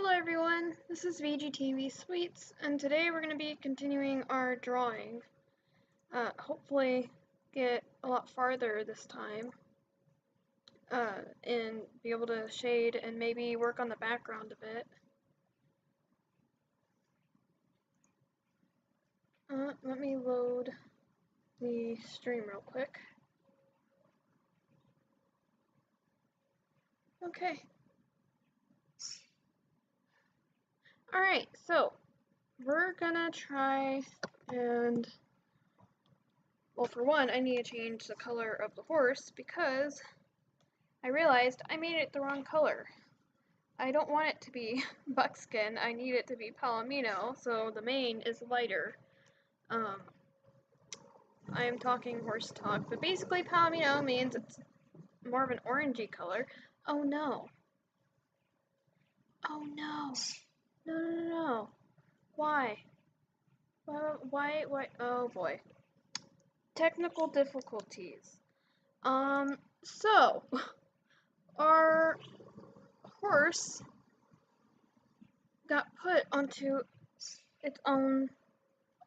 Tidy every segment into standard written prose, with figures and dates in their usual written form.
Hello everyone, this is VGTV Sweets, and today we're going to be continuing our drawing. Hopefully get a lot farther this time, and be able to shade and maybe work on the background a bit. Let me load the stream real quick. Okay. Alright, so we're gonna try and, well, for one, I need to change the color of the horse because I realized I made it the wrong color. I don't want it to be buckskin, I need it to be palomino, so the mane is lighter. I am talking horse talk, but basically palomino means it's more of an orangey color. Oh no. Oh no. No, no, no, no. Why? Why, oh boy. Technical difficulties. So, our horse got put onto its own,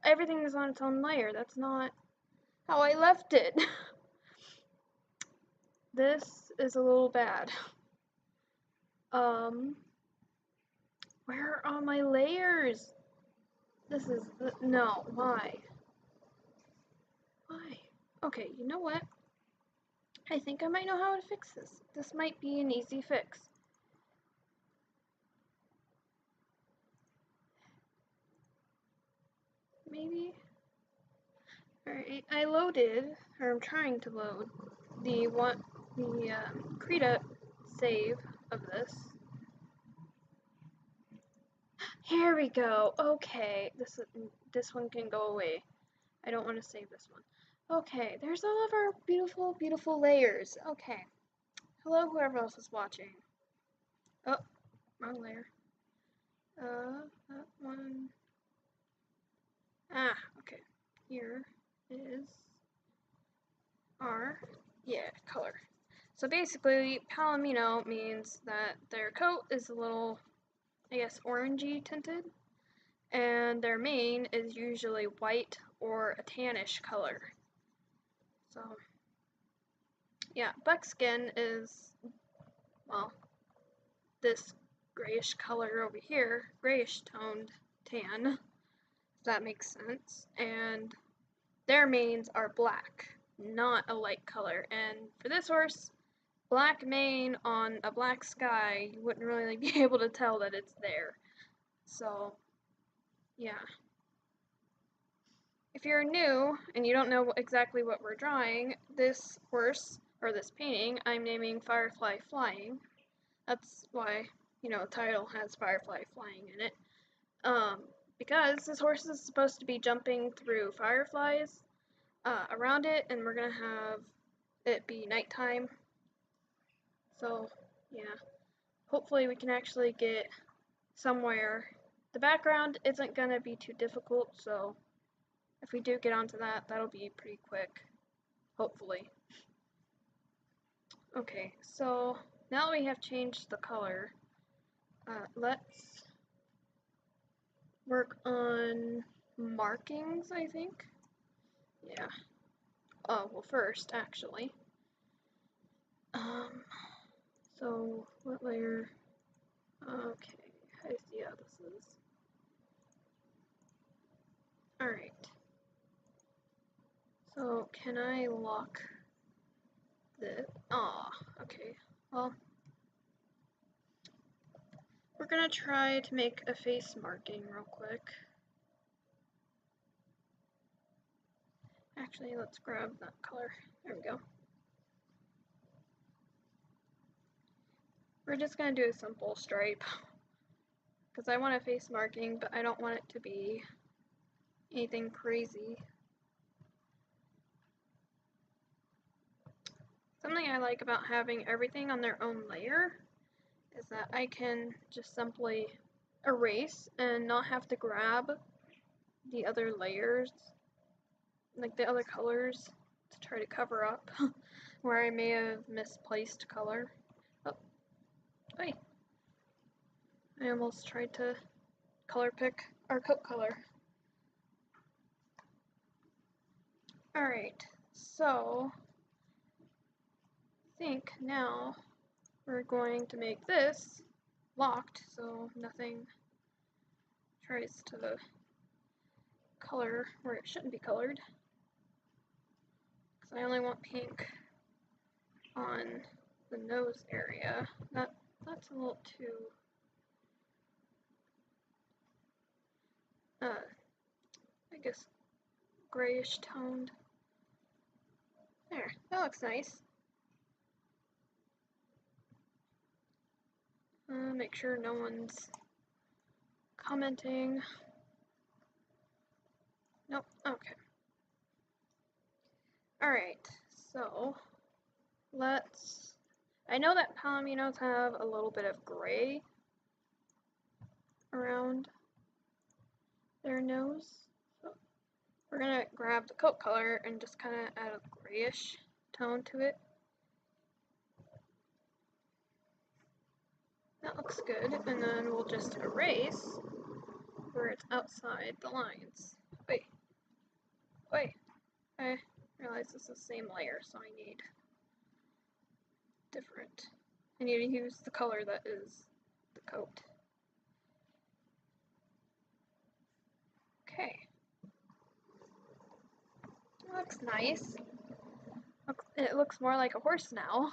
everything is on its own layer. That's not how I left it. This is a little bad. Where are all my layers? This is, no, why? Why? Okay, you know what? I think I might know how to fix this. This might be an easy fix. Maybe? Alright, I loaded, or I'm trying to load, the Krita save of this. Here we go. Okay, this one can go away. I don't want to save this one. Okay, there's all of our beautiful, beautiful layers. Okay. Hello, whoever else is watching. Oh, wrong layer. That one. Ah, okay. Here is our, color. So basically, palomino means that their coat is a little, I guess, orangey tinted, and their mane is usually white or a tannish color. So, yeah, buckskin is, well, this grayish color over here, grayish toned tan, if that makes sense, and their manes are black, not a light color, and for this horse, black mane on a black sky, you wouldn't really be able to tell that it's there. So, yeah. If you're new and you don't know exactly what we're drawing, this horse, or this painting, I'm naming Firefly Flying. That's why, the title has Firefly Flying in it. Because this horse is supposed to be jumping through fireflies around it, and we're going to have it be nighttime. So, yeah. Hopefully we can actually get somewhere. The background isn't going to be too difficult, so if we do get onto that, that'll be pretty quick. Hopefully. Okay, so now we have changed the color. Let's work on markings, I think. Yeah. Oh, well, first, actually. So, what layer? Okay, I see how this is. Alright. So, can I lock this? Aw, okay. Well, we're gonna try to make a face marking real quick. Actually, let's grab that color. There we go. We're just gonna do a simple stripe because I want a face marking, but I don't want it to be anything crazy. Something I like about having everything on their own layer is that I can just simply erase and not have to grab the other layers, like the other colors, to try to cover up where I may have misplaced color. Oh, wait. I almost tried to color pick our coat color. Alright, so I think now we're going to make this locked so nothing tries to color where it shouldn't be colored. Because I only want pink on the nose area. That's a little too I guess grayish toned. There, that looks nice. Make sure no one's commenting. Nope, okay. Alright, so I know that palominos have a little bit of gray around their nose. So we're gonna grab the coat color and just kind of add a grayish tone to it. That looks good, and then we'll just erase where it's outside the lines. Wait, I realize this is the same layer, so I need different. I need to use the color that is the coat. Okay. That looks nice. It looks more like a horse now.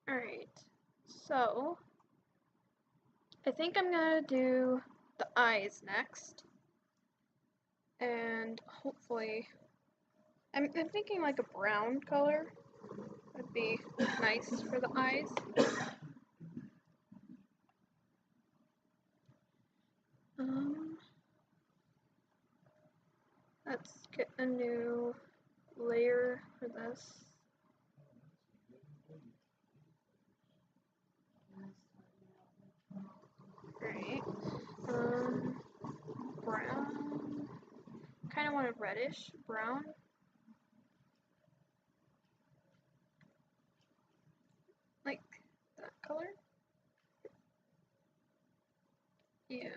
Alright, so I think I'm gonna do the eyes next. And hopefully, I'm thinking like a brown color would be nice for the eyes. Let's get a new layer for this. Alright, brown, kind of want a reddish brown. Like that color? Yeah.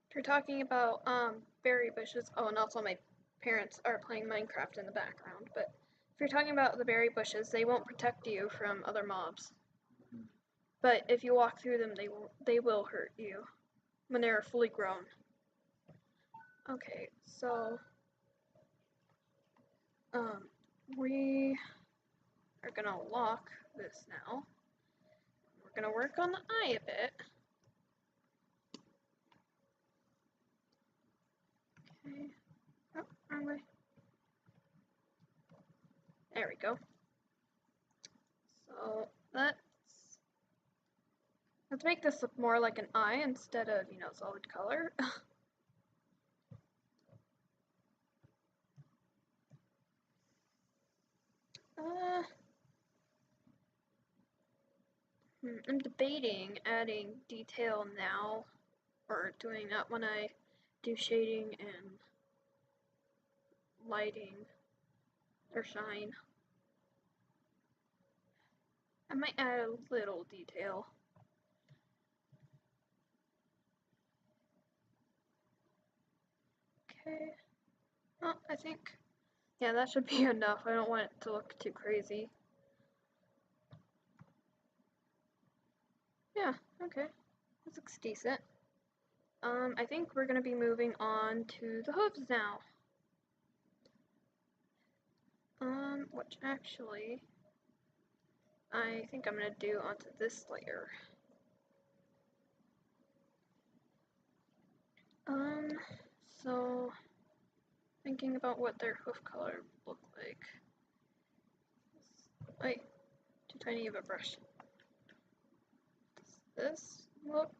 If you're talking about berry bushes, oh, and also my parents are playing Minecraft in the background, but if you're talking about the berry bushes, they won't protect you from other mobs. But if you walk through them, they will hurt you when they're fully grown. Okay, so we are gonna lock this now. We're gonna work on the eye a bit. Okay. Oh, wrong way. There we go. So let's make this look more like an eye instead of, solid color. I'm debating adding detail now or doing that when I do shading and lighting or shine. I might add a little detail. Okay. Well, I think, yeah, that should be enough. I don't want it to look too crazy. Yeah, okay. This looks decent. I think we're gonna be moving on to the hooves now. Which actually, I think I'm gonna do onto this layer. So thinking about what their hoof color look like. Wait, too tiny of a brush. Does this look?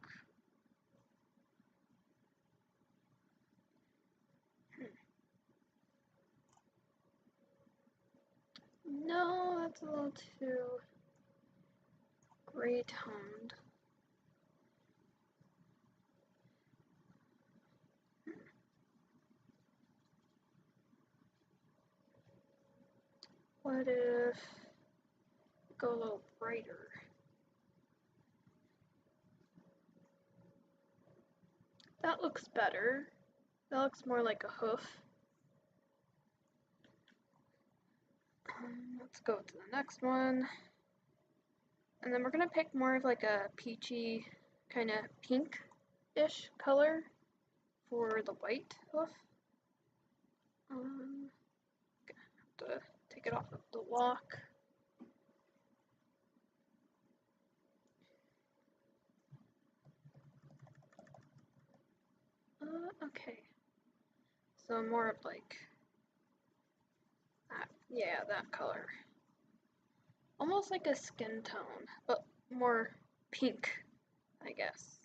No, that's a little too gray toned. What if go a little brighter? That looks better. That looks more like a hoof. Let's go to the next one. And then we're gonna pick more of like a peachy, kind of pink-ish color for the white hoof. Have to take it off of the lock. Okay. So more of like that, yeah, that color. Almost like a skin tone, but more pink, I guess.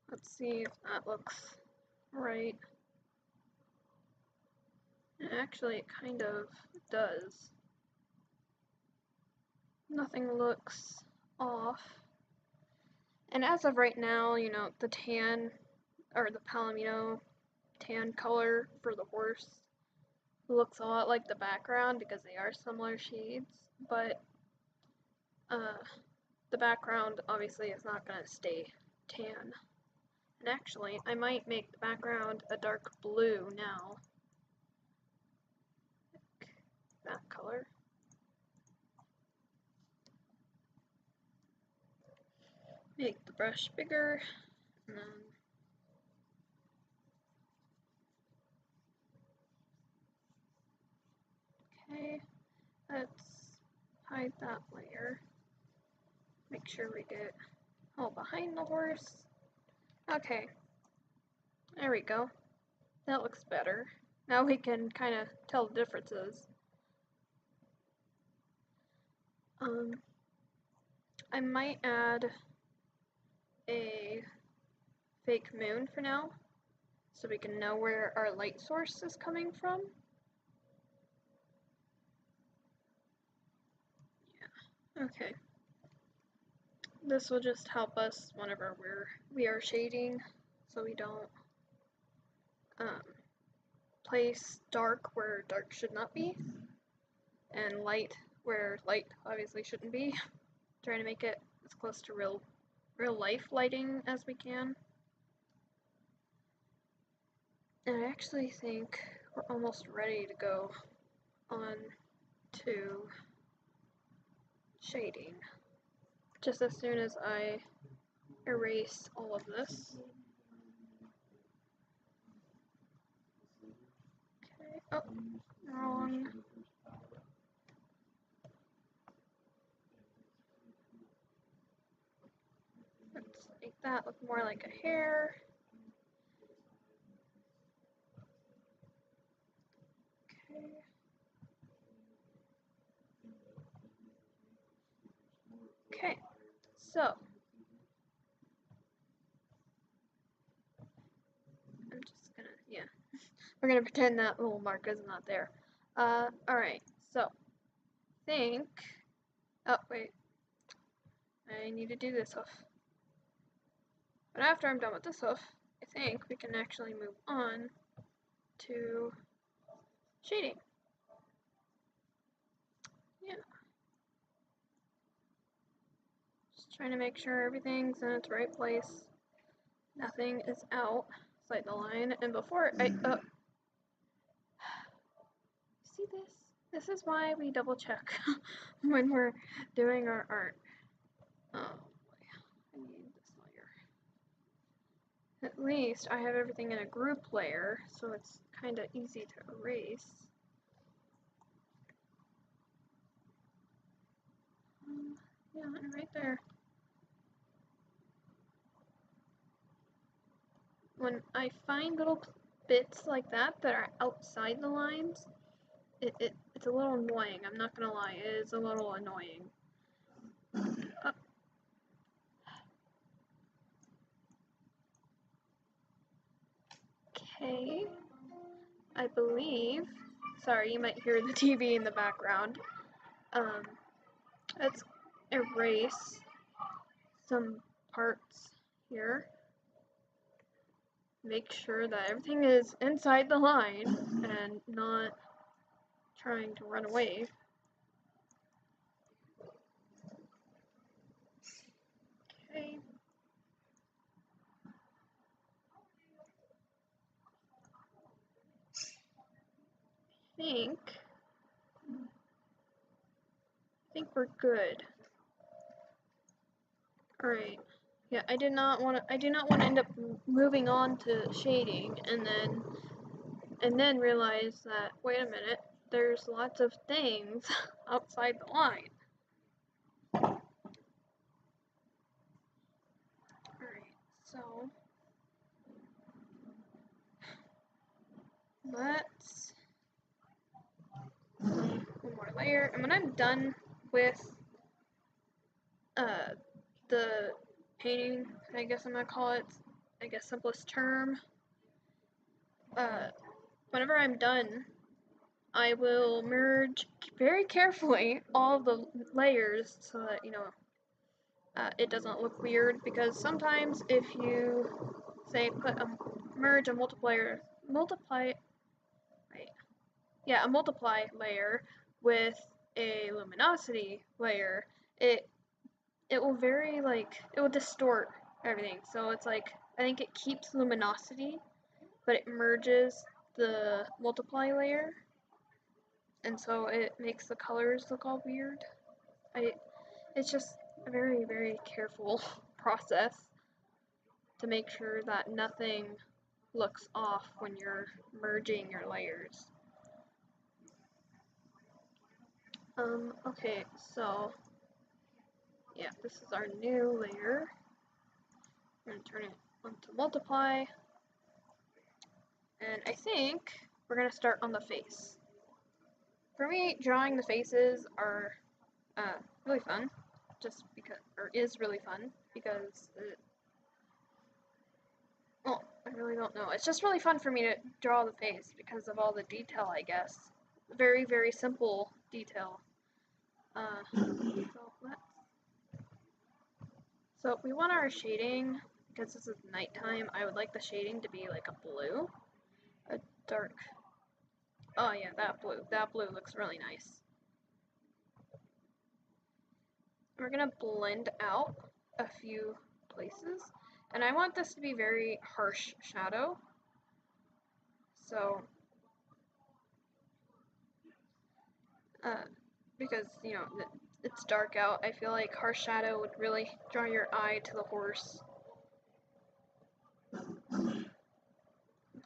Let's see if that looks right. And actually, it kind of does. Nothing looks off. And as of right now, you know, the tan, or the palomino tan color for the horse looks a lot like the background because they are similar shades, but the background obviously is not going to stay tan. And actually, I might make the background a dark blue now. Like that color. Make the brush bigger, and then okay, let's hide that layer. Make sure we get all behind the horse. Okay, there we go. That looks better. Now we can kind of tell the differences. I might add a fake moon for now, so we can know where our light source is coming from. Yeah, okay. This will just help us whenever we are shading, so we don't place dark where dark should not be, and light where light obviously shouldn't be. Trying to make it as close to real life lighting as we can. And I actually think we're almost ready to go on to shading. Just as soon as I erase all of this. Okay, oh, wrong. Let's make that look more like a hair. Okay, so I'm just gonna, yeah, we're gonna pretend that little mark is not there. Alright, so think, oh wait, I need to do this hoof. But after I'm done with this hoof, I think we can actually move on to shading. Yeah. Just trying to make sure everything's in its right place. Nothing is outside the line. And before I, see this? This is why we double check when we're doing our art. Oh boy, I need this layer. At least I have everything in a group layer, so it's kind of easy to erase. Yeah, and right there. When I find little bits like that are outside the lines, it's a little annoying. I'm not gonna lie, it is a little annoying. Okay, I believe. Sorry, you might hear the TV in the background. Let's erase some parts here. make sure that everything is inside the line and not trying to run away. Okay. I think we're good. All right. Yeah, I do not want to end up moving on to shading and then realize that, wait a minute, there's lots of things outside the line. Alright, so let's one more layer, and when I'm done with the painting, I guess I'm gonna call it, I guess, simplest term, whenever I'm done, I will merge very carefully all the layers so that, it doesn't look weird, because sometimes if you say merge a multiply layer with a luminosity layer, it will it will distort everything. So it's like, I think it keeps luminosity, but it merges the multiply layer, and so it makes the colors look all weird. It's just a very, very careful process to make sure that nothing looks off when you're merging your layers. Okay, so yeah, this is our new layer. I'm gonna turn it on to multiply, and I think we're gonna start on the face. For me, drawing the faces are really fun, is really fun because well, I really don't know. It's just really fun for me to draw the face because of all the detail, I guess. Very, very simple detail. So we want our shading, because this is nighttime, I would like the shading to be like a blue. A dark. Oh yeah, that blue. That blue looks really nice. We're gonna blend out a few places. And I want this to be very harsh shadow. So, because, it's dark out, I feel like harsh shadow would really draw your eye to the horse.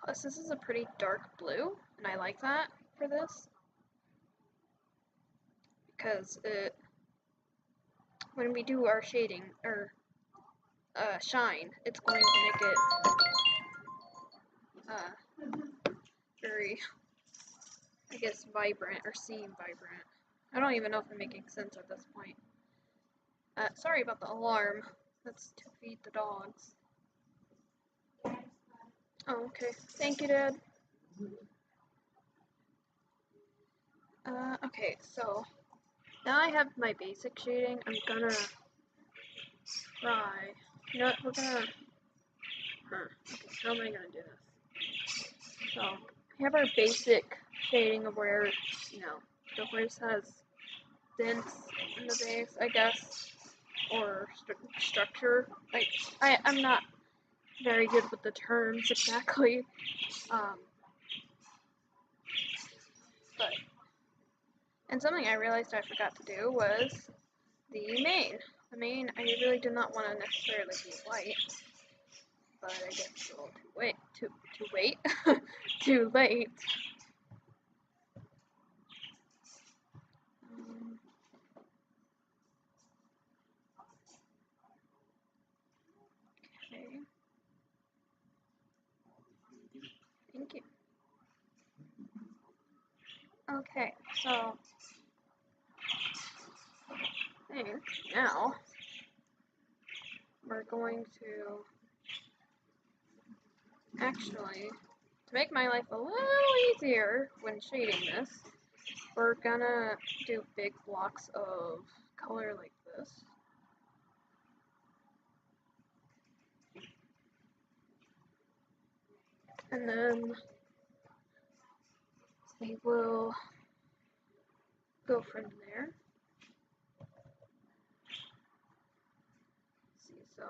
Plus, this is a pretty dark blue, and I like that for this. Because when we do our shading, or shine, it's going to make it very, I guess, vibrant, or seem vibrant. I don't even know if I'm making sense at this point. Sorry about the alarm. That's to feed the dogs. Oh, okay. Thank you, Dad. Okay, so now I have my basic shading. I'm gonna try. You know what? We're gonna. Okay, how am I gonna do this? So we have our basic shading of where, the horse has dents in the base, I guess, or structure. Like, I'm not very good with the terms exactly, and something I realized I forgot to do was the mane. The mane, I really did not want to necessarily be white, but I guess it's a little too late. Okay. Thank you. Okay, so I think now we're going to actually, to make my life a little easier when shading this, we're gonna do big blocks of color like this. and then we will go from there. Let's see, so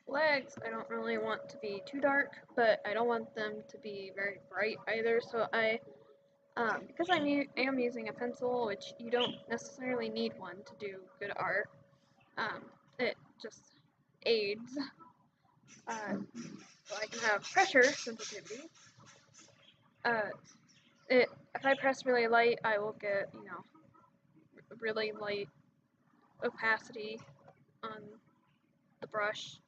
legs, I don't really want to be too dark, but I don't want them to be very bright either, so because I am using a pencil, which you don't necessarily need one to do good art, it just aids, so I can have pressure sensitivity. If I press really light, I will get, really light opacity on the brush.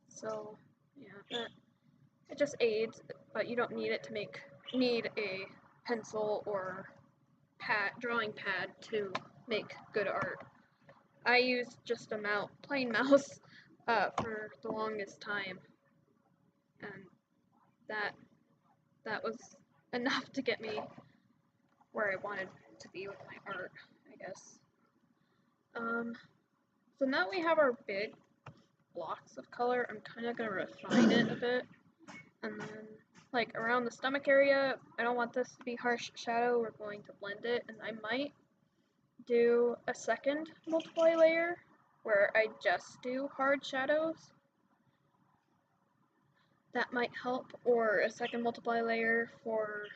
So, yeah, it just aids, but you don't need it to need a pencil or drawing pad to make good art. I used just a plain mouse for the longest time, and that was enough to get me where I wanted to be with my art, I guess. So now we have our big blocks of color. I'm kind of going to refine it a bit, and then like around the stomach area, I don't want this to be harsh shadow. We're going to blend it, and I might do a second multiply layer where I just do hard shadows. That might help, or a second multiply layer for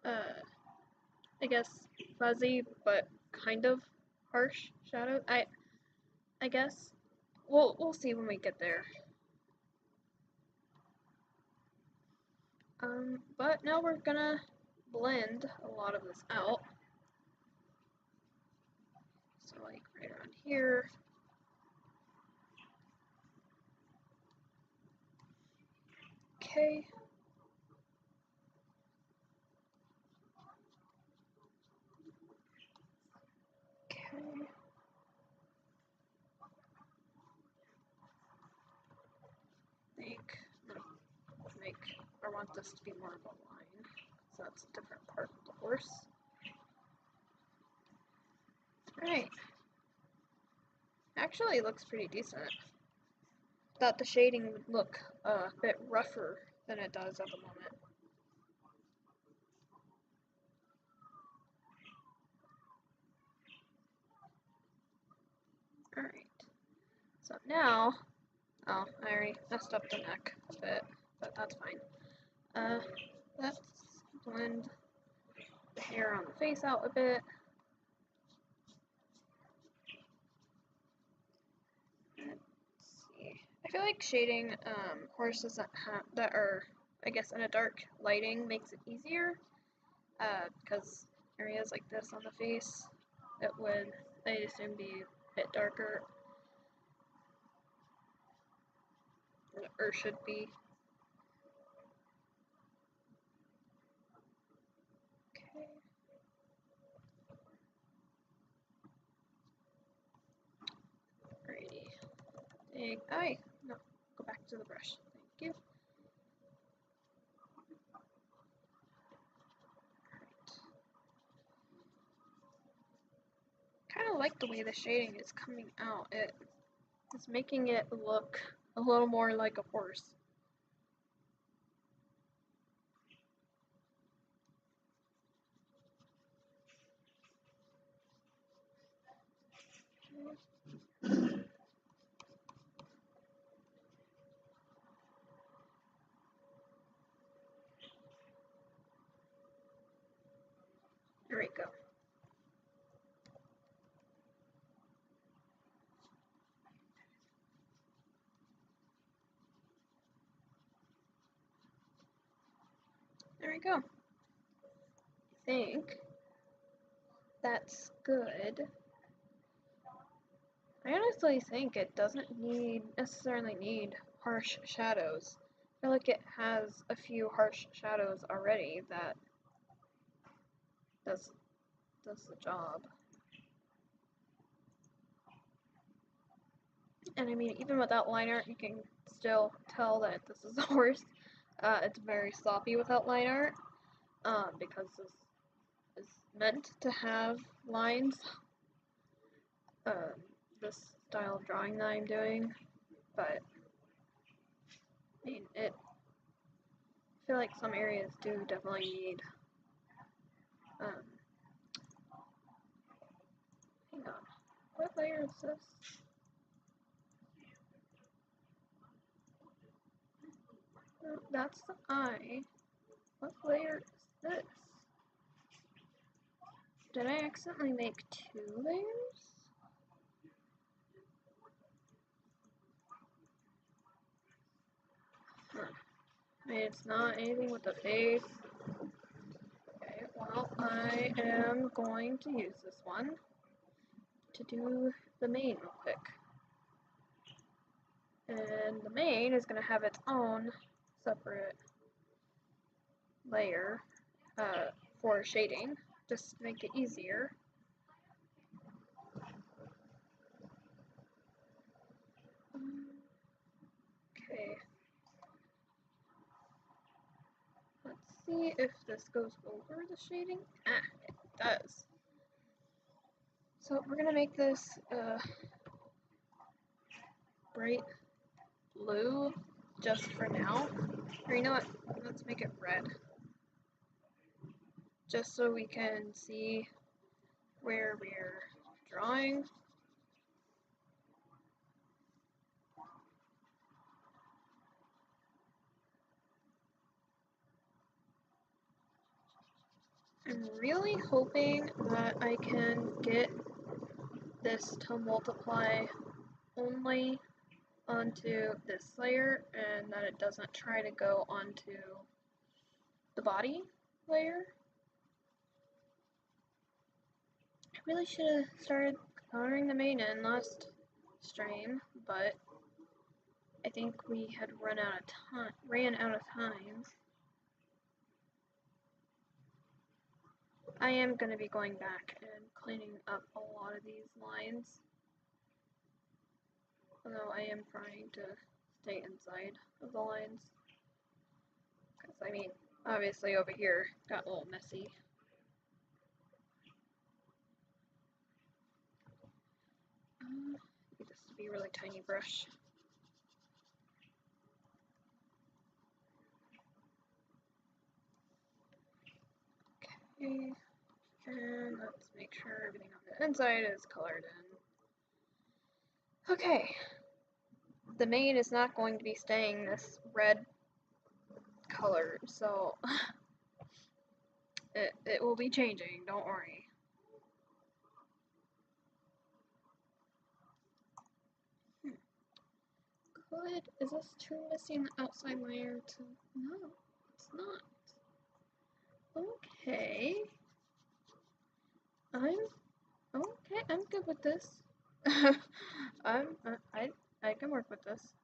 I guess fuzzy but kind of harsh shadow. I guess we'll see when we get there. But now we're gonna blend a lot of this out. So like right around here. Okay. Okay. I want this to be more of a line, so that's a different part of the horse. Alright. Actually, it looks pretty decent. Thought the shading would look a bit rougher than it does at the moment. Alright. So now, I already messed up the neck a bit, but that's fine. Let's blend the hair on the face out a bit. Let's see. I feel like shading horses that are, I guess, in a dark lighting makes it easier, because areas like this on the face, it would, I assume, be a bit darker, or should be. Alrighty. No, go back to the brush. Thank you. Kind of like the way the shading is coming out. It's making it look a little more like a horse. There we go. There we go. I think that's good. I honestly think it doesn't necessarily need harsh shadows. I feel like it has a few harsh shadows already that does the job. And I mean, even without line art, you can still tell that this is a horse. It's very sloppy without line art, because this is meant to have lines. This style of drawing that I'm doing, but I mean, feel like some areas do definitely need, hang on, what layer is this? No, that's the eye. What layer is this? Did I accidentally make 2 layers? Huh. It's not anything with the face. Okay, well, I am going to use this one to do the mane real quick. And the mane is going to have its own separate layer for shading, just to make it easier. Okay. Let's see if this goes over the shading. Ah, it does. So we're gonna make this bright blue just for now. Or you know what? Let's make it red. Just so we can see where we're drawing. I'm really hoping that I can get this to multiply only onto this layer and that it doesn't try to go onto the body layer. I really should have started coloring the mane in last stream, but I think we had ran out of time. I am going to be going back and cleaning up a lot of these lines. Although I am trying to stay inside of the lines. Because, I mean, obviously over here got a little messy. Need this to be a really tiny brush. Okay, and let's make sure everything on the inside is colored in. Okay, the mane is not going to be staying this red color, so it will be changing, don't worry. Is this too messy in the outside layer to, no, it's not. Okay. I'm good with this. I can work with this.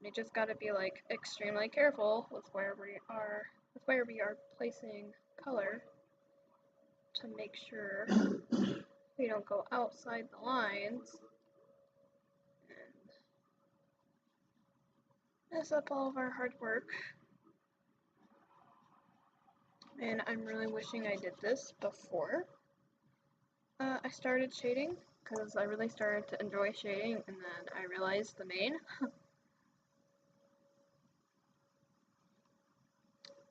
We just gotta be like extremely careful with where we are placing color to make sure we don't go outside the lines and mess up all of our hard work. And I'm really wishing I did this before I started shading, because I really started to enjoy shading, and then I realized the mane.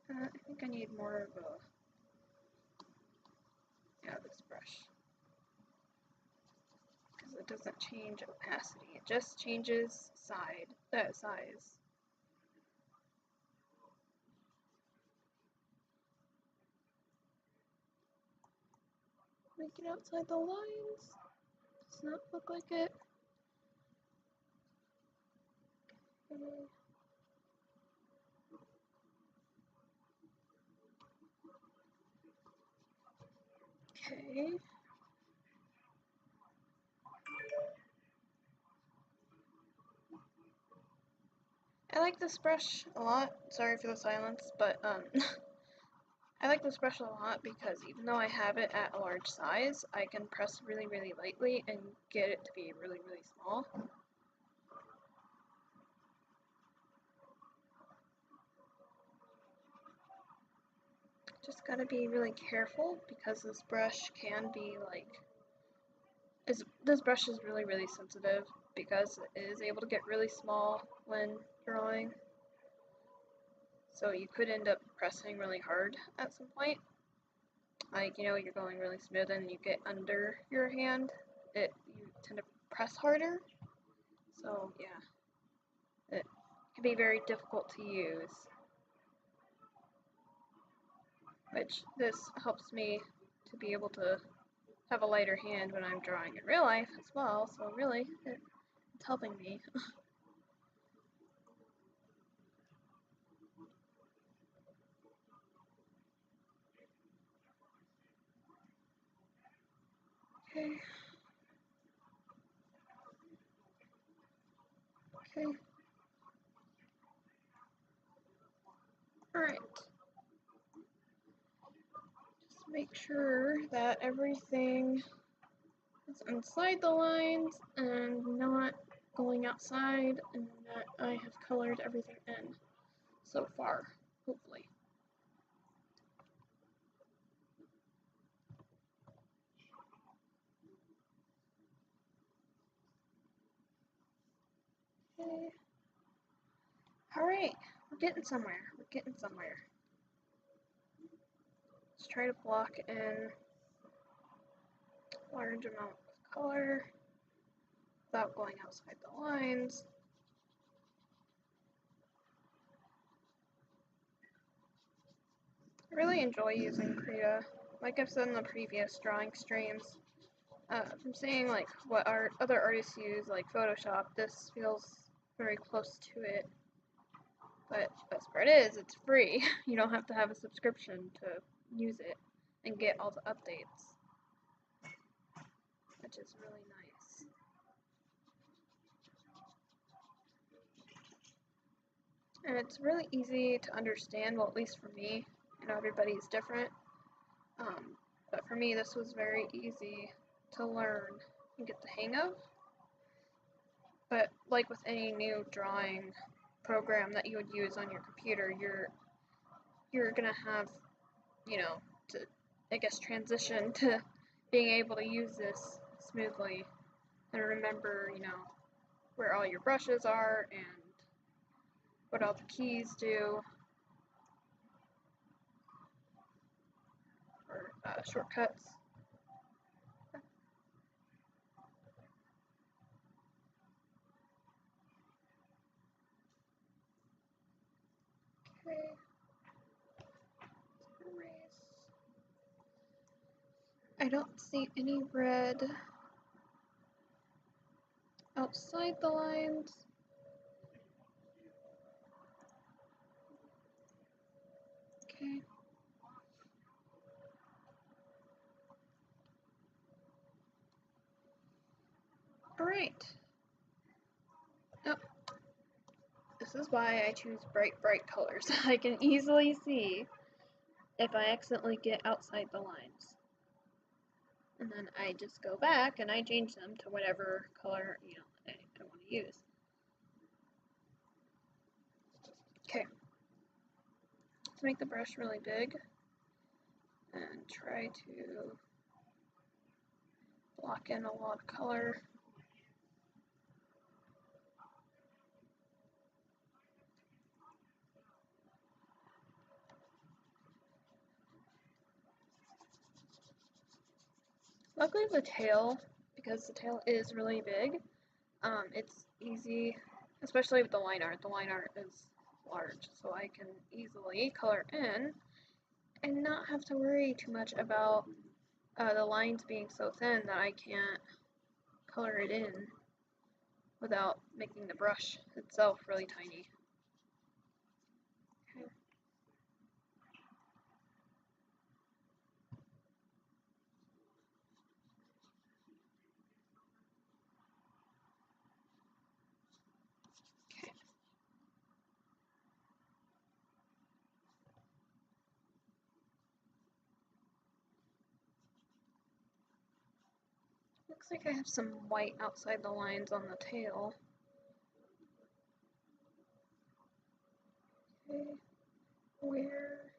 I think I need more of a, this brush, because it doesn't change opacity, it just changes size. Make it outside the lines. Does not look like it. Okay. I like this brush a lot. Sorry for the silence, but I like this brush a lot because even though I have it at a large size, I can press really, really lightly and get it to be really, really small. Just gotta be really careful because this brush can be like, this brush is really, really sensitive because it is able to get really small when drawing. so you could end up pressing really hard at some point. Like, you know, you're going really smooth and you get under your hand, you tend to press harder. So yeah, it can be very difficult to use. Which this helps me to be able to have a lighter hand when I'm drawing in real life as well. So really, it's helping me. Okay. Okay. Alright. Just make sure that everything is inside the lines and not going outside, and that I have colored everything in so far, hopefully. Okay. Alright, we're getting somewhere. We're getting somewhere. Let's try to block in large amount of color without going outside the lines. I really enjoy using Krita. Like I've said in the previous drawing streams, from seeing like what other artists use, like Photoshop, this feels very close to it. But the best part is, it's free. You don't have to have a subscription to use it and get all the updates, which is really nice. And it's really easy to understand, well, at least for me. You know, everybody's different. But for me, this was very easy to learn and get the hang of. But like with any new drawing program that you would use on your computer, you're gonna have, you know, to, I guess, transition to being able to use this smoothly and remember, you know, where all your brushes are and what all the keys do, or shortcuts. Okay. Erase. I don't see any red outside the lines. Okay. Alright. Oh. This is why I choose bright colors. I can easily see if I accidentally get outside the lines. And then I just go back and I change them to whatever color, you know, I want to use. Okay. Let's make the brush really big and try to block in a lot of color. Luckily the tail, because the tail is really big, it's easy, especially with the line art. The line art is large, so I can easily color in and not have to worry too much about the lines being so thin that I can't color it in without making the brush itself really tiny. Okay. Okay. Looks like I have some white outside the lines on the tail. Okay. Where?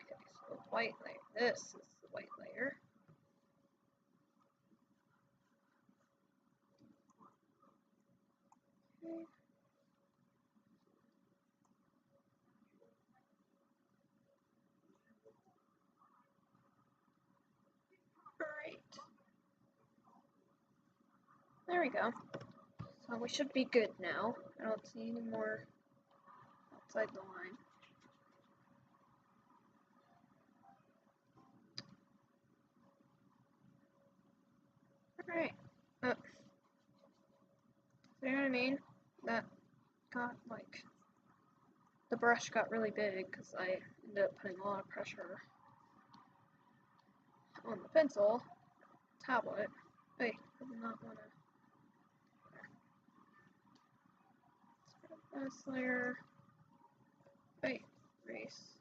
Okay, so the white layer. This is the white layer. Okay. There we go. So we should be good now. I don't see any more outside the line. Alright. You know what I mean? That got, like, the brush got really big because I ended up putting a lot of pressure on the pencil tablet. Wait, I did not want to. Let's put a layer. Wait, erase.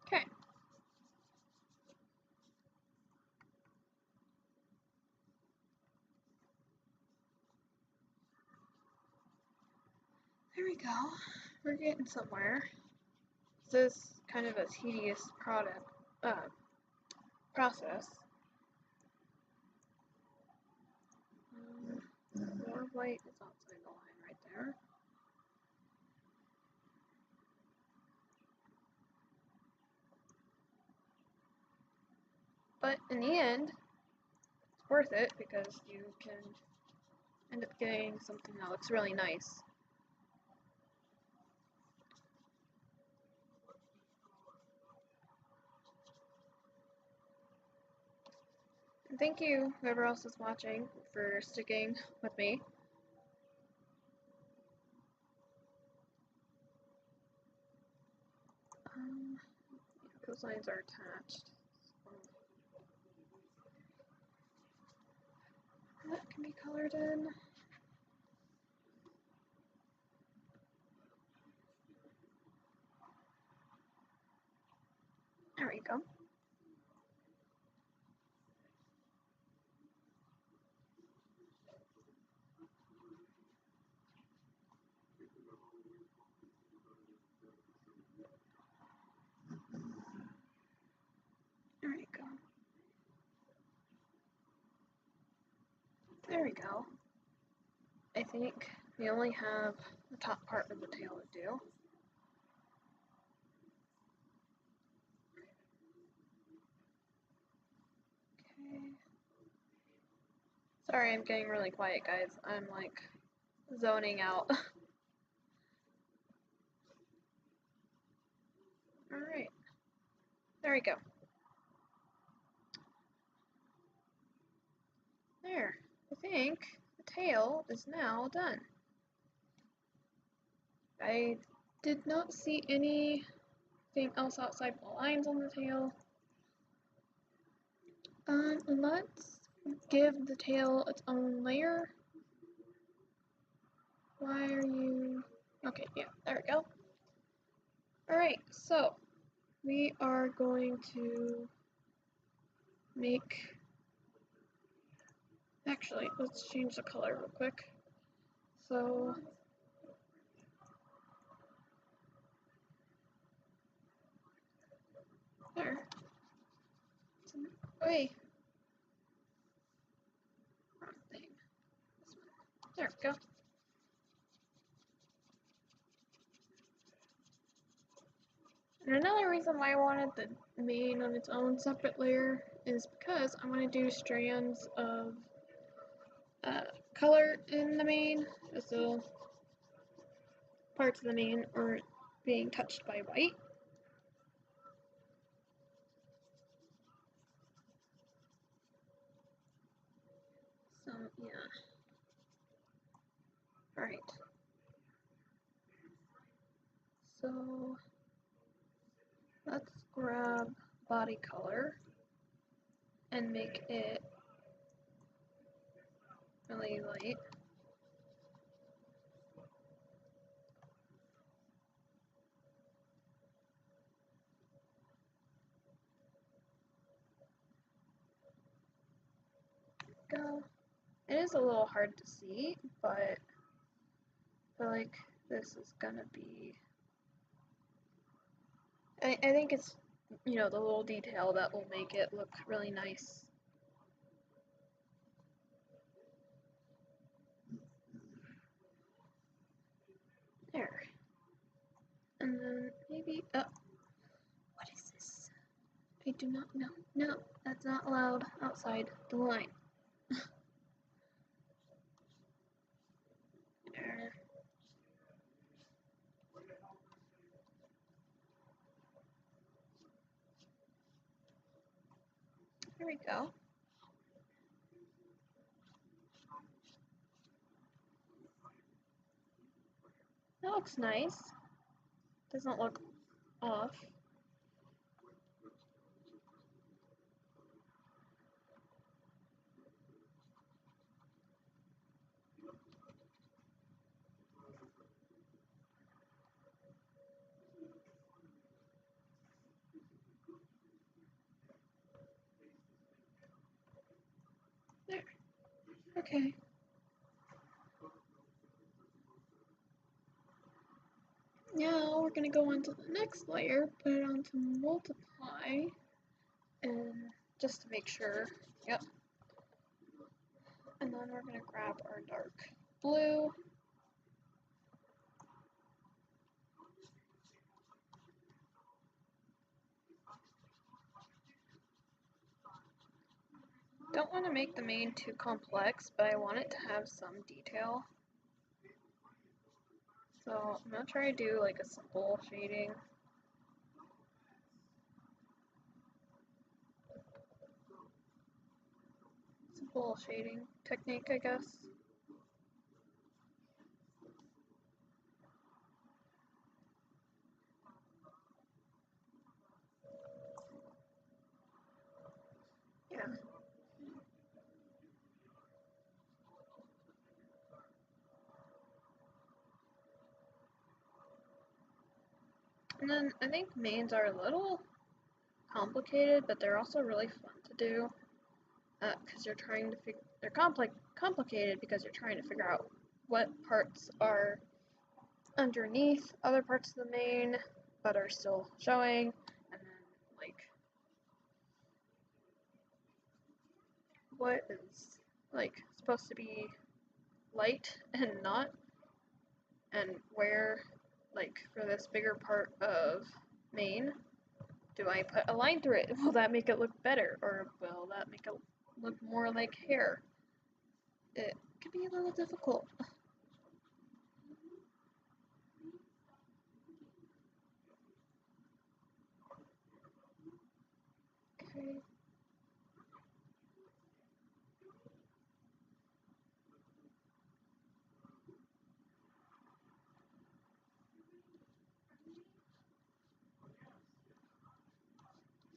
Okay. There we go. We're getting somewhere. This is kind of a tedious process. More white is outside the line right there. But in the end, it's worth it because you can end up getting something that looks really nice. And thank you, whoever else is watching, for sticking with me. Those lines are attached. So that can be colored in. There we go. There we go. There we go. I think we only have the top part of the tail to do. Okay. Sorry, I'm getting really quiet, guys. I'm like zoning out. Alright. There we go. There. I think the tail is now done. I did not see anything else outside the lines on the tail. Let's give the tail its own layer. Why are you... Okay, yeah, there we go. Alright, so we are going to make... Actually, let's change the color real quick. So... There. Wait. Wrong thing. This one. There we go. And another reason why I wanted the mane on its own separate layer is because I want to do strands of color in the mane, so parts of the mane aren't being touched by white. So yeah. Alright. So let's grab body color and make it really light. Go. It is a little hard to see, but I feel like this is gonna be... I think it's, you know, the little detail that will make it look really nice. There. And then maybe up. do not, no, that's not allowed outside the line. There. There we go. That looks nice. Doesn't look off. There. Okay. Now we're gonna go on to the next layer, put it onto multiply, and just to make sure, yep. And then we're gonna grab our dark blue. Don't want to make the mane too complex, but I want it to have some detail. So I'm gonna try to do like a simple shading. Simple shading technique, I guess. Yeah. And then I think manes are a little complicated, but they're also really fun to do. Because you're trying to they're complicated because you're trying to figure out what parts are underneath other parts of the mane but are still showing, and then like what is like supposed to be light and not, and where, like for this bigger part of mane, do I put a line through it? Will that make it look better, or will that make it look more like hair? It can be a little difficult. Okay.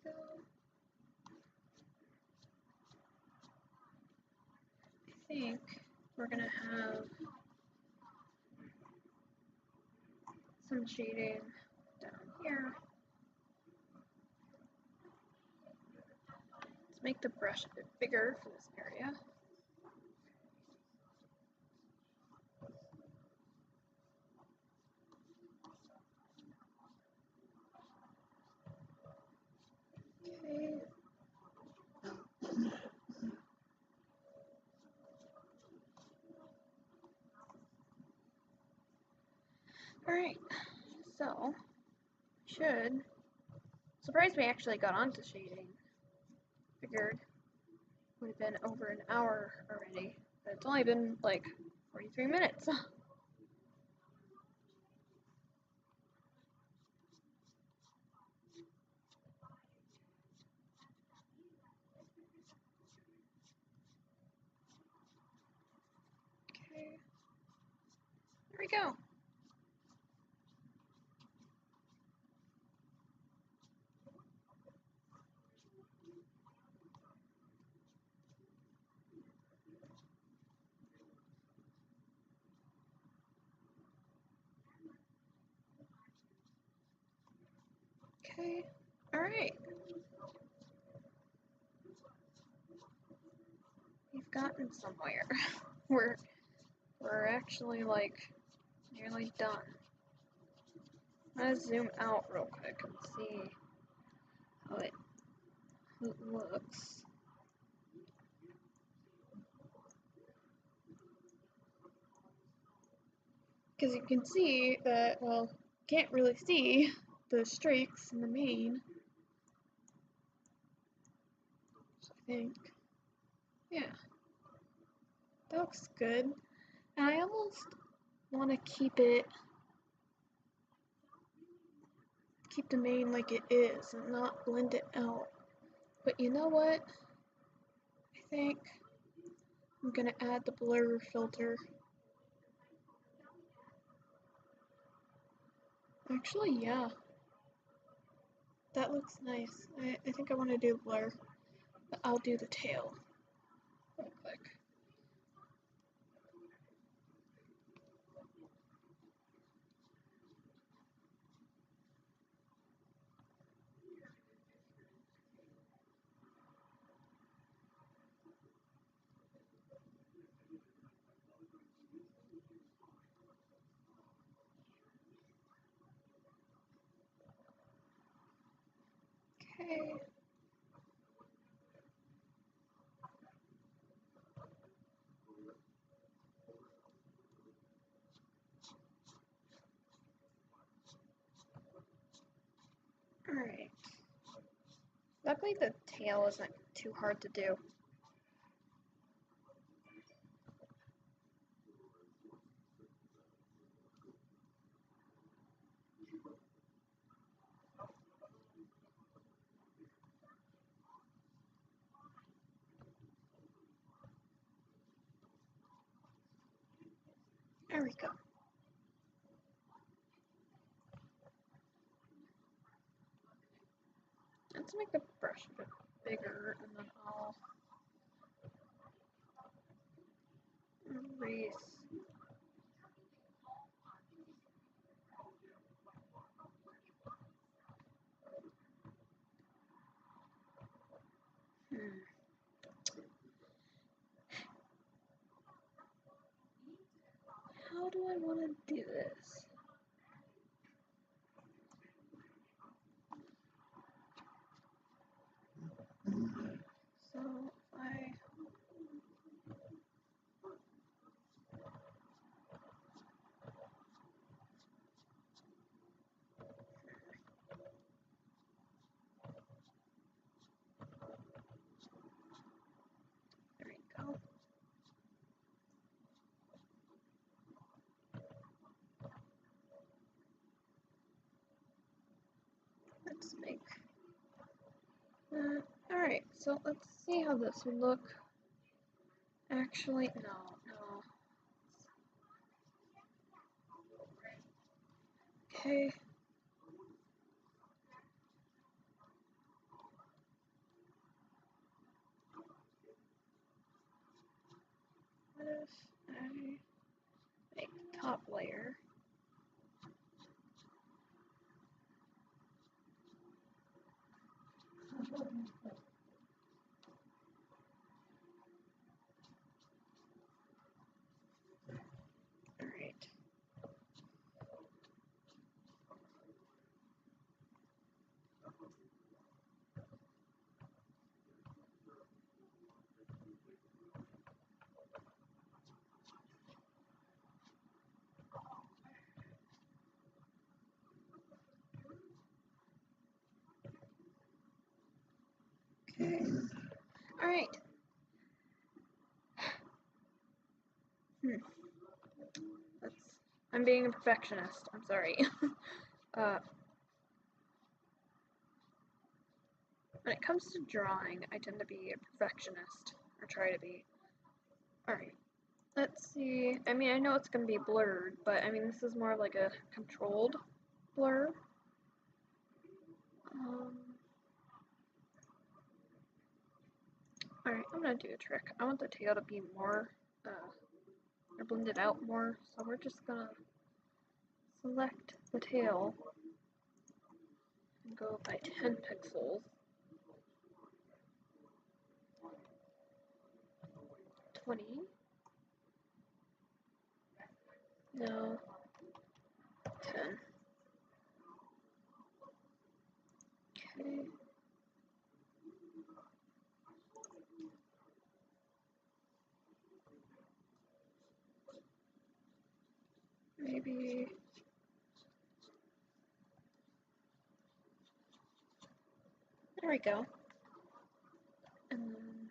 So I think we're gonna have some shading down here. Let's make the brush a bit bigger for this area. Okay. Alright, so should surprised we actually got onto shading. Figured would have been over an hour already, but it's only been like 43 minutes. Okay, there we go. Okay, alright. We've gotten somewhere. We're actually like nearly done. I'm gonna zoom out real quick and see how it looks. Because you can see that, well, can't really see the streaks in the mane. think. Yeah, that looks good. And I almost want to keep the mane like it is and not blend it out. But you know what? I think I'm gonna add the blur filter. Actually, yeah, that looks nice. I think I want to do blur, but I'll do the tail real quick. Okay. Alright. Luckily the tail isn't too hard to do. There we go. Let's make the brush a bit bigger and then I'll erase. How do I want to do this? So I there we go. Let's make alright, so let's see how this would look. Actually, no. Okay. What if I make top layer? Alright. Okay. Alright. I'm being a perfectionist. I'm sorry. When it comes to drawing, I tend to be a perfectionist, or try to be. Alright, let's see. I mean, I know it's going to be blurred, but I mean, this is more like a controlled blur. Alright, I'm going to do a trick. I want the tail to be more, or blended out more, so we're just going to select the tail and go by 10 pixels. 20. No. 10. Okay. Maybe. There we go. And then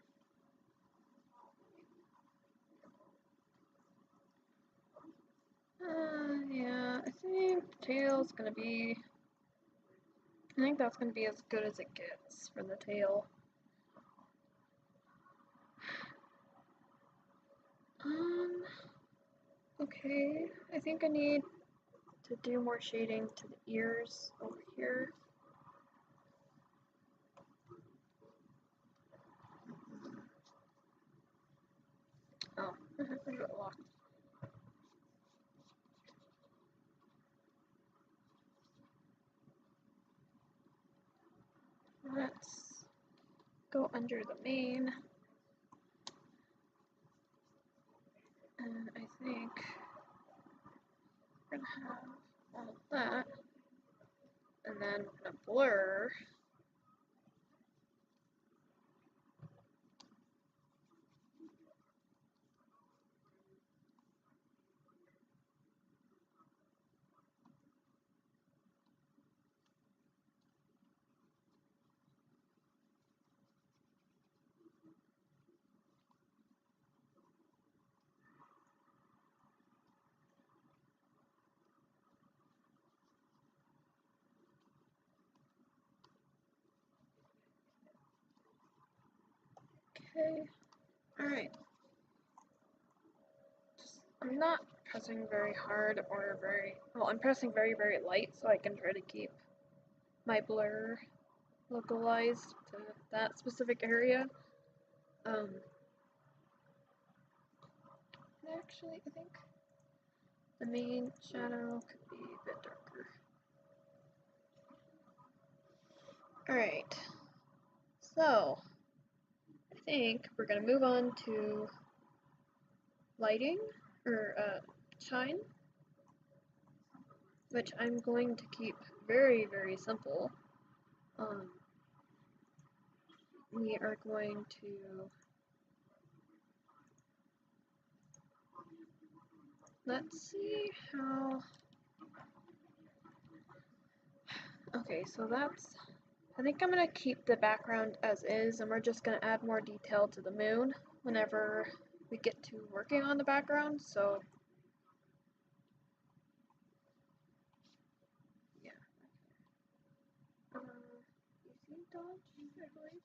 tail is gonna be, I think that's gonna be as good as it gets for the tail. Okay, I think I need to do more shading to the ears over here. Oh, I got locked. Let's go under the mane. And I think we're gonna have all of that. And then we're gonna blur. Okay, alright. I'm not pressing very hard or well, I'm pressing very, very light so I can try to keep my blur localized to that specific area. Actually, I think the main shadow could be a bit darker. Alright, so I think we're gonna move on to lighting, or shine, which I'm going to keep very, very simple. We are going to, let's see how, okay, so that's, I think I'm going to keep the background as is, and we're just going to add more detail to the moon whenever we get to working on the background, so yeah. You see dodge, I believe?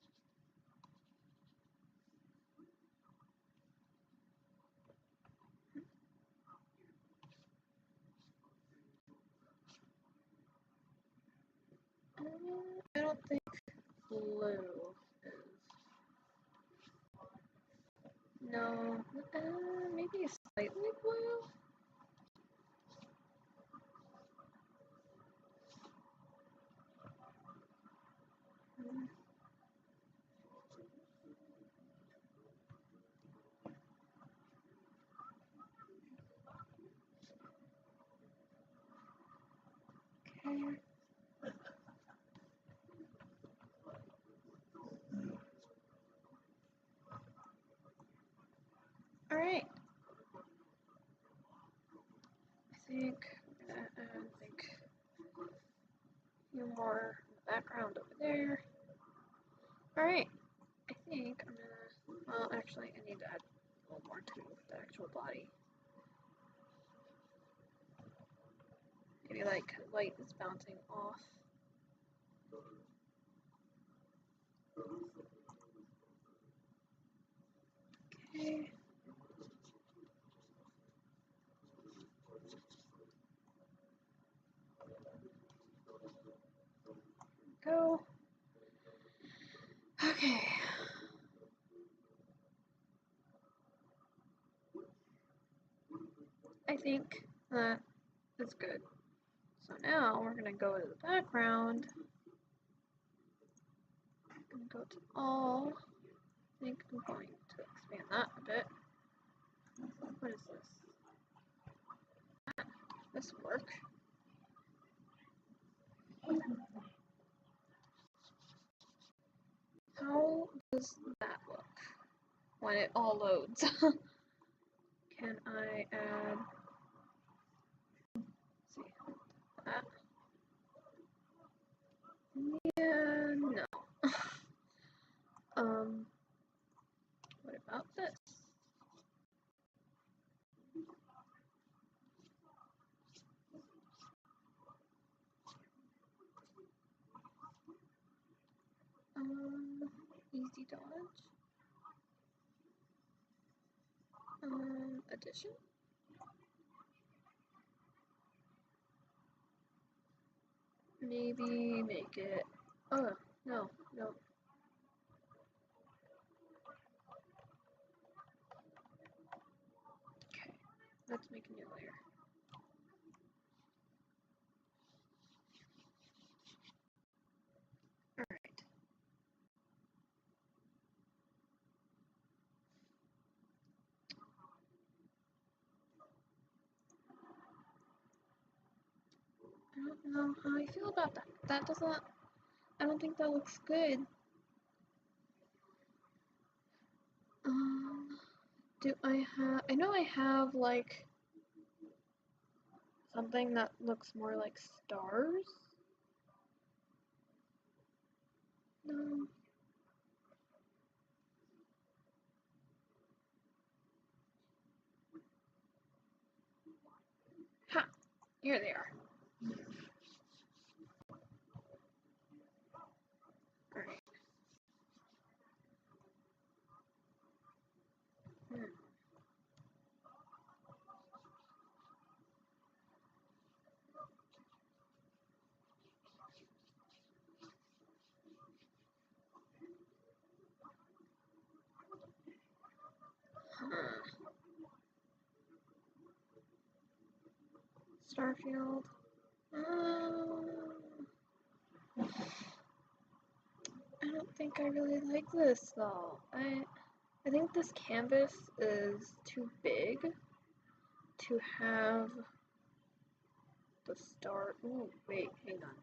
I don't think blue is. No, maybe slightly blue. Okay. All right. I think I'm gonna add like a few more in the background over there. All right. I think I'm gonna. Well, actually, I need to add a little more to the actual body. Maybe like light is bouncing off. Okay. Go. Okay. I think that is good. So now we're gonna go to the background and go to all. I think I'm going to expand that a bit. What is this? This work? How does that look when it all loads? Can I add, let's see, that? Yeah, no. What about this? Addition? Maybe make it, oh, no. Okay, let's make a new layer. Alright. I don't know how I feel about that. That doesn't, I don't think that looks good. Do I have, I know I have like something that looks more like stars. No. Ha! Here they are. Alright. Starfield. I don't think I really like this though. I think this canvas is too big to have the star. Ooh, wait, hang on.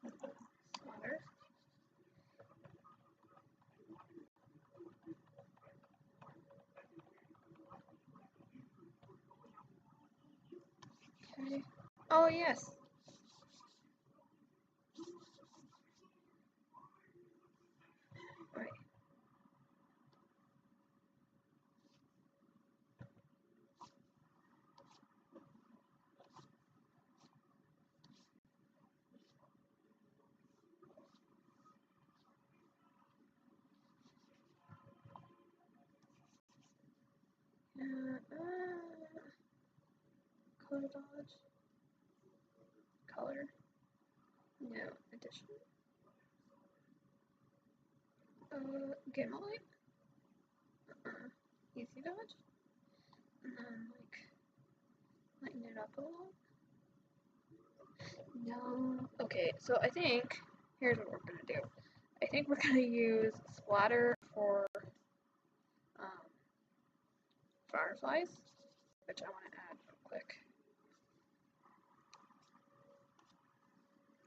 This one. Smaller. Okay. Oh yes. Right. Color dodge. Color. No addition. Gamma light. Easy dodge. And then like lighten it up a little. No. Okay, so I think here's what we're gonna do. I think we're gonna use splatter for fireflies, which I want to add real quick.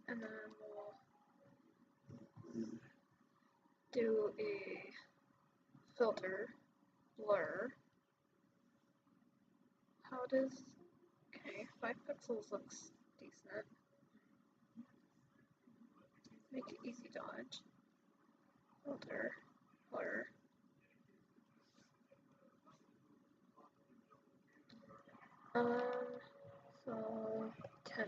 And then we'll do a filter, blur. How does, okay, 5 pixels looks decent. Make it easy dodge. Filter, blur. So 10.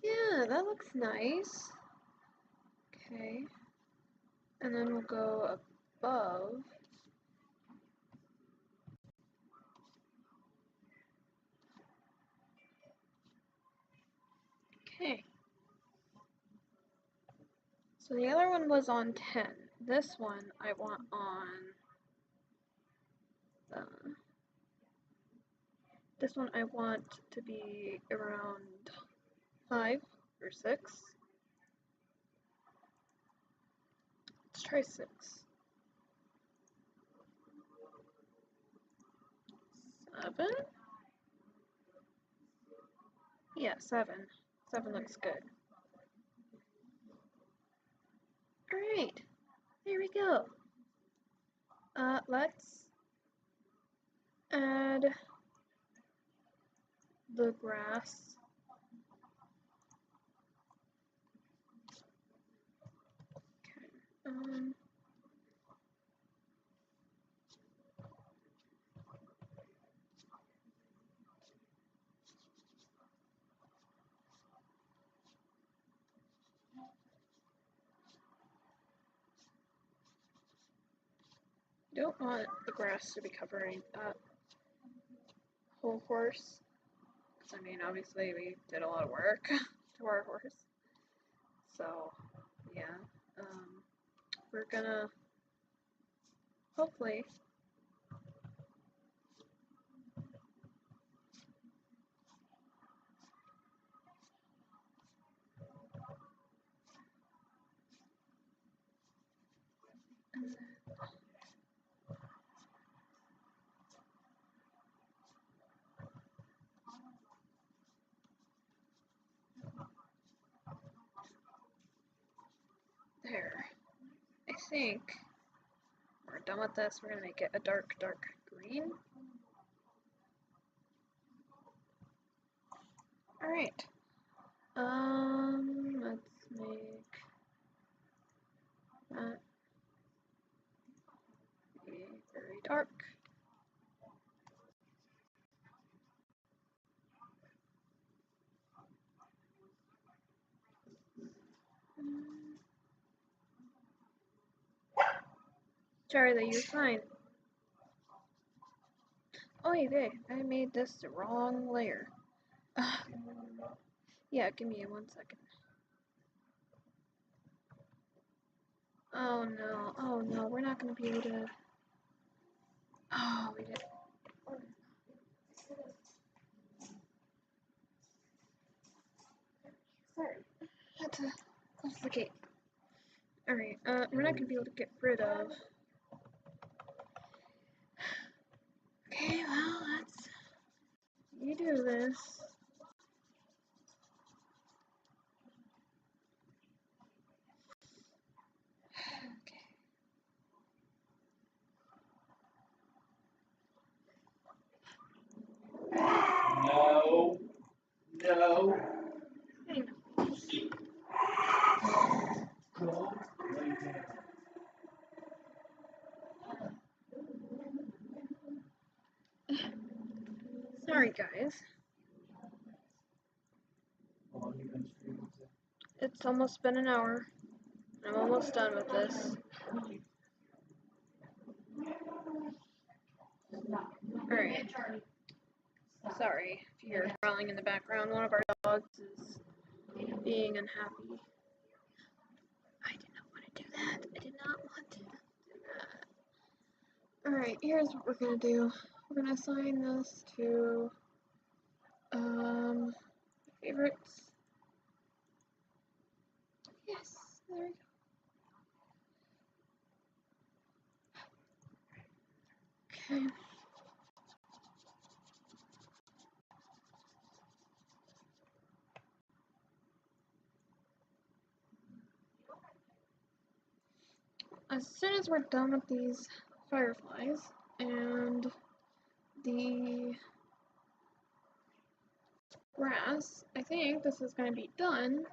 Yeah, that looks nice. Okay. And then we'll go above. Okay. So the other one was on 10. This one I want on this one I want to be around 5 or 6. Let's try 6. 7? Yeah, 7. 7 looks good. Alright, there we go. Let's add the grass. Okay. Don't want the grass to be covering that whole horse. Because, I mean, obviously we did a lot of work to our horse. So, yeah. We're gonna hopefully there. I think we're done with this. We're gonna make it a dark green. Alright. Let's make that be very dark. Charlie, you're fine. Oh, you did. I made this the wrong layer. Yeah, give me 1 second. Oh no, we're not gonna be able to. Oh, we did. Sorry, had to close the gate. Alright, we're not gonna be able to get rid of. Okay, well, let's. You do this. No. No. Hang Go lay down. Sorry, guys. How long you been streaming? It's almost been an hour. I'm almost done with this. Alright. Sorry if you're growling in the background. One of our dogs is being unhappy. I did not want to do that. I did not want to do that. Alright, here's what we're gonna do. We're gonna assign this to favorites. Yes, there we go. Okay. As soon as we're done with these fireflies and the grass, I think this is going to be done,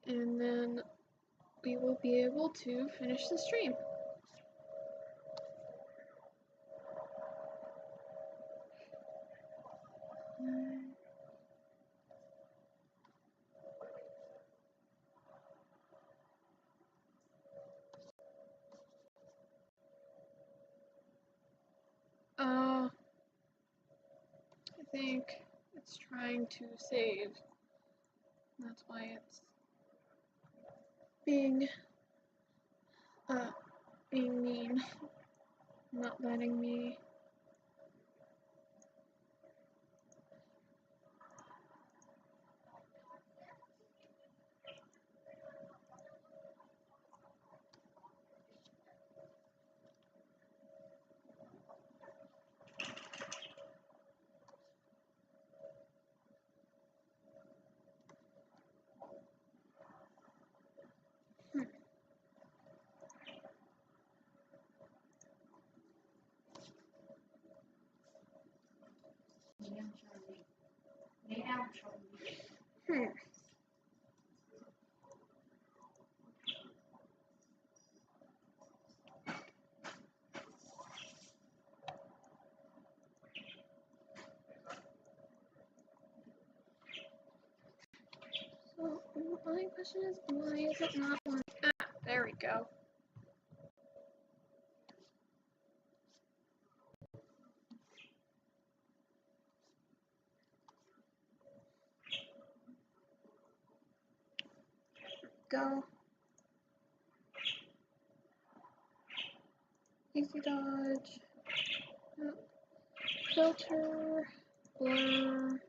and then we will be able to finish the stream. I think it's trying to save. That's why it's being mean, not letting me. Hmm. So my question is, why is it not one? Ah, there we go. go. Easy dodge. Filter. Blur.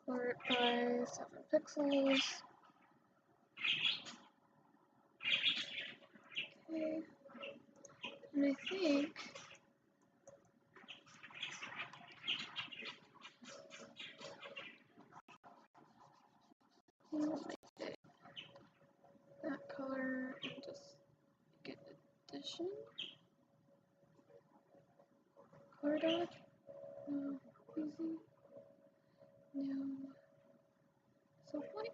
Blur it by 7 pixels. Okay. And I think we'll make it that color and just get addition. Color dodge. No. Easy. No. So white.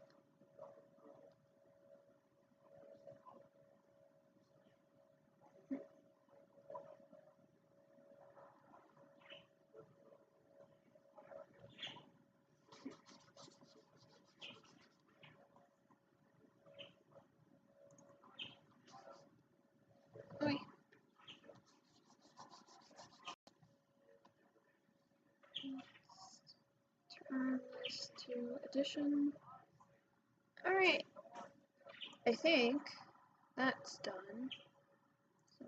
Oi. Turn this to addition. Alright. I think that's done. So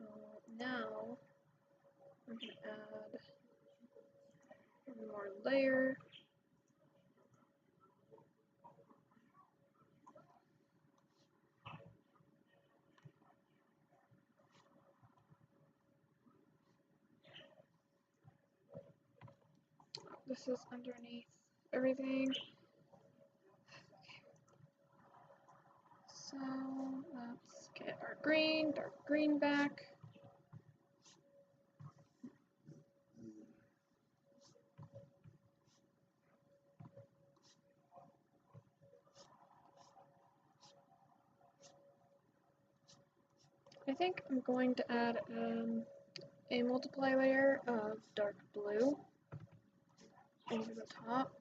now I'm going to add one more layer. This is underneath everything. So let's get our green, dark green back. I think I'm going to add a multiply layer of dark blue over the top.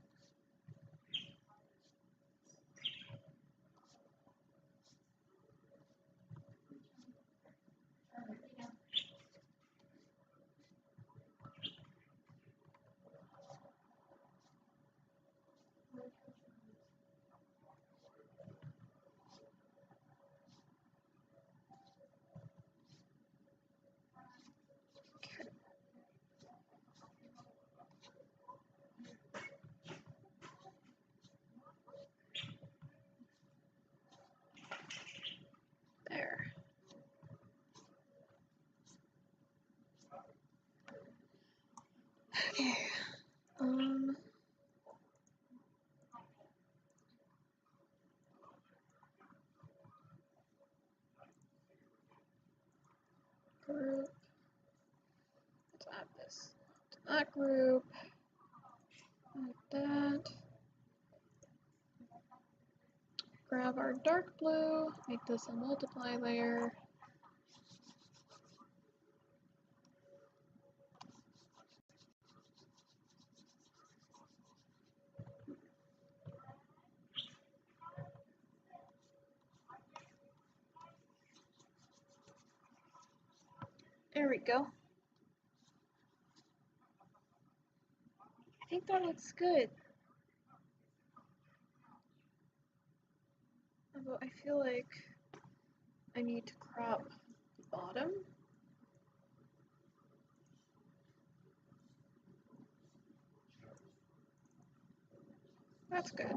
There. Okay. Group. Let's add this to that group. Like that. Grab our dark blue, make this a multiply layer. There we go. I think that looks good. Although I feel like I need to crop the bottom. That's good.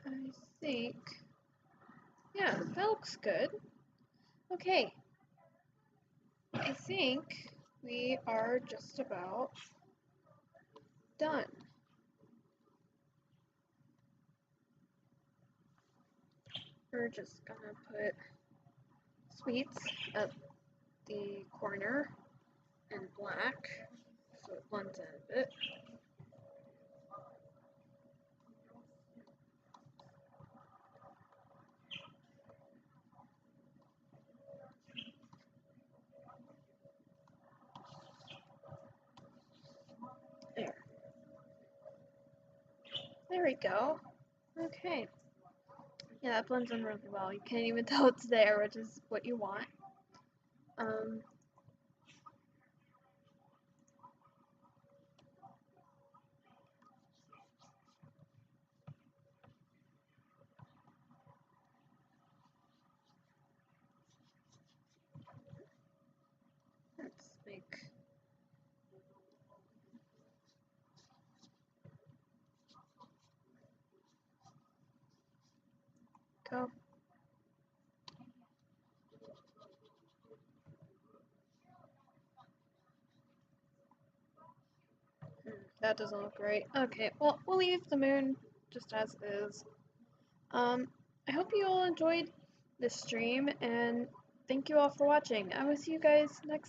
I think, yeah, that looks good. Okay. I think we are just about done. We're just gonna put sweets at the corner in black so it blends in a bit. There. There we go. Okay. Yeah, that blends in really well. You can't even tell it's there, which is what you want. Go. That doesn't look right. Okay, well, we'll leave the moon just as is. I hope you all enjoyed this stream, and thank you all for watching. I will see you guys next time.